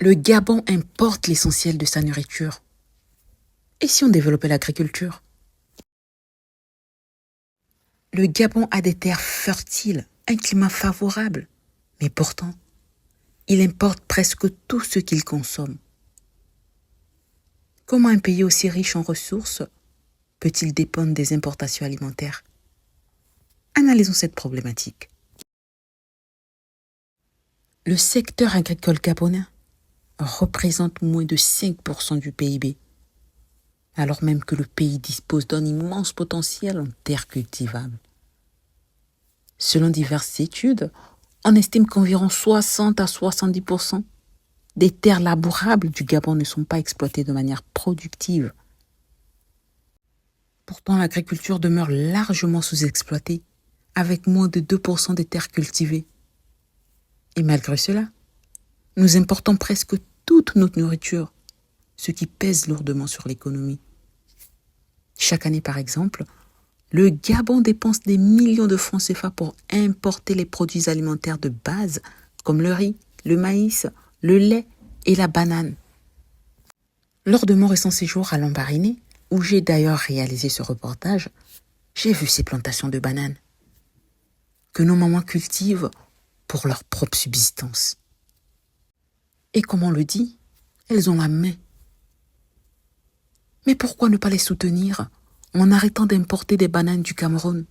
Le Gabon importe l'essentiel de sa nourriture. Et si on développait l'agriculture? Le Gabon a des terres fertiles, un climat favorable, mais pourtant, il importe presque tout ce qu'il consomme. Comment un pays aussi riche en ressources peut-il dépendre des importations alimentaires? Analysons cette problématique. Le secteur agricole gabonais représente moins de 5% du PIB, alors même que le pays dispose d'un immense potentiel en terres cultivables. Selon diverses études, on estime qu'environ 60 à 70% des terres labourables du Gabon ne sont pas exploitées de manière productive. Pourtant, l'agriculture demeure largement sous-exploitée, avec moins de 2% des terres cultivées. Et malgré cela, nous importons presque toute notre nourriture, ce qui pèse lourdement sur l'économie. Chaque année, par exemple, le Gabon dépense des millions de francs CFA pour importer les produits alimentaires de base, comme le riz, le maïs, le lait et la banane. Lors de mon récent séjour à Lambaréné, où j'ai d'ailleurs réalisé ce reportage, j'ai vu ces plantations de bananes que nos mamans cultivent pour leur propre subsistance. Et comme on le dit, elles ont la main. Mais pourquoi ne pas les soutenir en arrêtant d'importer des bananes du Cameroun?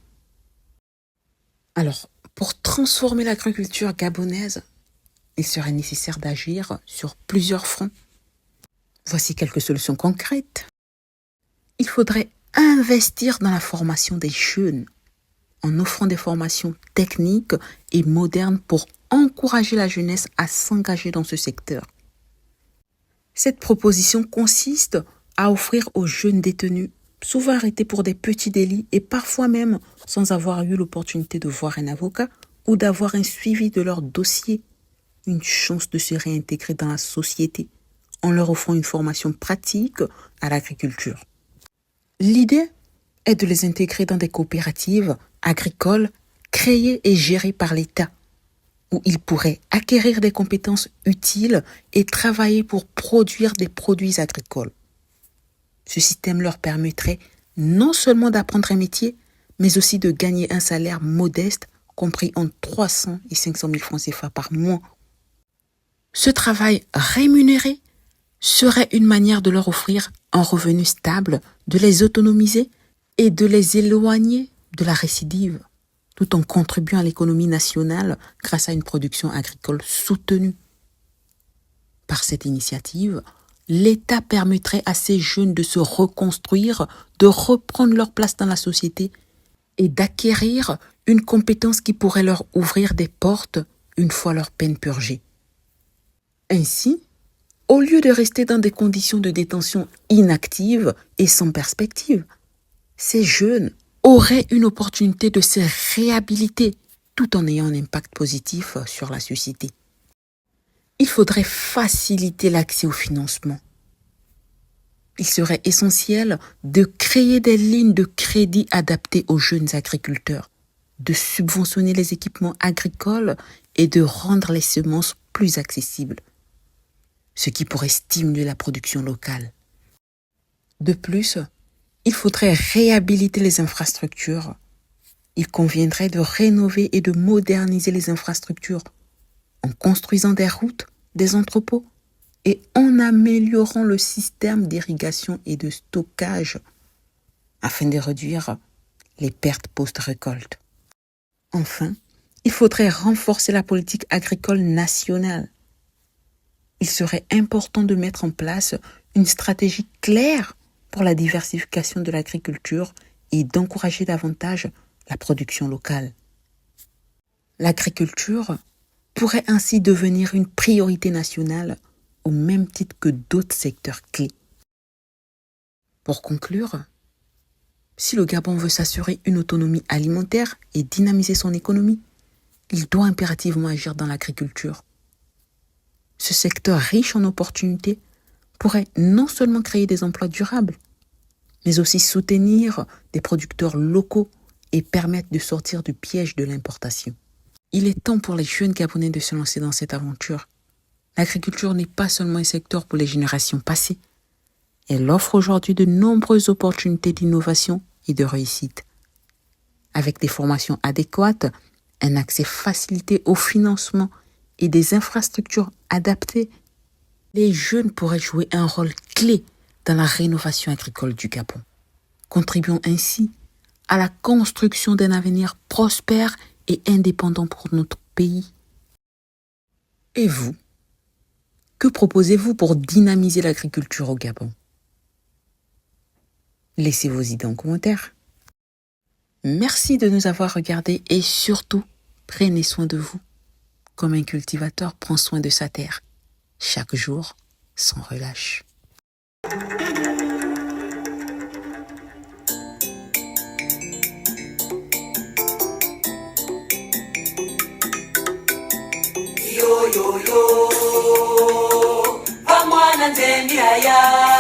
Alors, pour transformer l'agriculture gabonaise, il serait nécessaire d'agir sur plusieurs fronts. Voici quelques solutions concrètes. Il faudrait investir dans la formation des jeunes en offrant des formations techniques et modernes pour encourager la jeunesse à s'engager dans ce secteur. Cette proposition consiste à offrir aux jeunes détenus, souvent arrêtés pour des petits délits et parfois même sans avoir eu l'opportunité de voir un avocat ou d'avoir un suivi de leur dossier, une chance de se réintégrer dans la société en leur offrant une formation pratique à l'agriculture. L'idée est de les intégrer dans des coopératives agricoles créées et gérées par l'État, où ils pourraient acquérir des compétences utiles et travailler pour produire des produits agricoles. Ce système leur permettrait non seulement d'apprendre un métier, mais aussi de gagner un salaire modeste, compris entre 300 et 500 000 francs CFA par mois. Ce travail rémunéré serait une manière de leur offrir un revenu stable, de les autonomiser et de les éloigner de la récidive, tout en contribuant à l'économie nationale grâce à une production agricole soutenue. Par cette initiative, l'État permettrait à ces jeunes de se reconstruire, de reprendre leur place dans la société et d'acquérir une compétence qui pourrait leur ouvrir des portes une fois leur peine purgée. Ainsi, au lieu de rester dans des conditions de détention inactives et sans perspective, ces jeunes auraient une opportunité de se réhabiliter tout en ayant un impact positif sur la société. Il faudrait faciliter l'accès au financement. Il serait essentiel de créer des lignes de crédit adaptées aux jeunes agriculteurs, de subventionner les équipements agricoles et de rendre les semences plus accessibles, ce qui pourrait stimuler la production locale. De plus, il faudrait réhabiliter les infrastructures. Il conviendrait de rénover et de moderniser les infrastructures en construisant des routes, des entrepôts et en améliorant le système d'irrigation et de stockage afin de réduire les pertes post-récolte. Enfin, il faudrait renforcer la politique agricole nationale. Il serait important de mettre en place une stratégie claire pour la diversification de l'agriculture et d'encourager davantage la production locale. L'agriculture pourrait ainsi devenir une priorité nationale au même titre que d'autres secteurs clés. Pour conclure, si le Gabon veut s'assurer une autonomie alimentaire et dynamiser son économie, il doit impérativement agir dans l'agriculture. Ce secteur riche en opportunités pourrait non seulement créer des emplois durables, mais aussi soutenir des producteurs locaux et permettre de sortir du piège de l'importation. Il est temps pour les jeunes Gabonais de se lancer dans cette aventure. L'agriculture n'est pas seulement un secteur pour les générations passées. Elle offre aujourd'hui de nombreuses opportunités d'innovation et de réussite. Avec des formations adéquates, un accès facilité au financement et des infrastructures adaptées, les jeunes pourraient jouer un rôle clé dans la rénovation agricole du Gabon, contribuant ainsi à la construction d'un avenir prospère et indépendant pour notre pays. Et vous, que proposez-vous pour dynamiser l'agriculture au Gabon? Laissez vos idées en commentaire. Merci de nous avoir regardés et surtout, prenez soin de vous, comme un cultivateur prend soin de sa terre, chaque jour sans relâche. Yo yo yo, vamwana nzendi haya.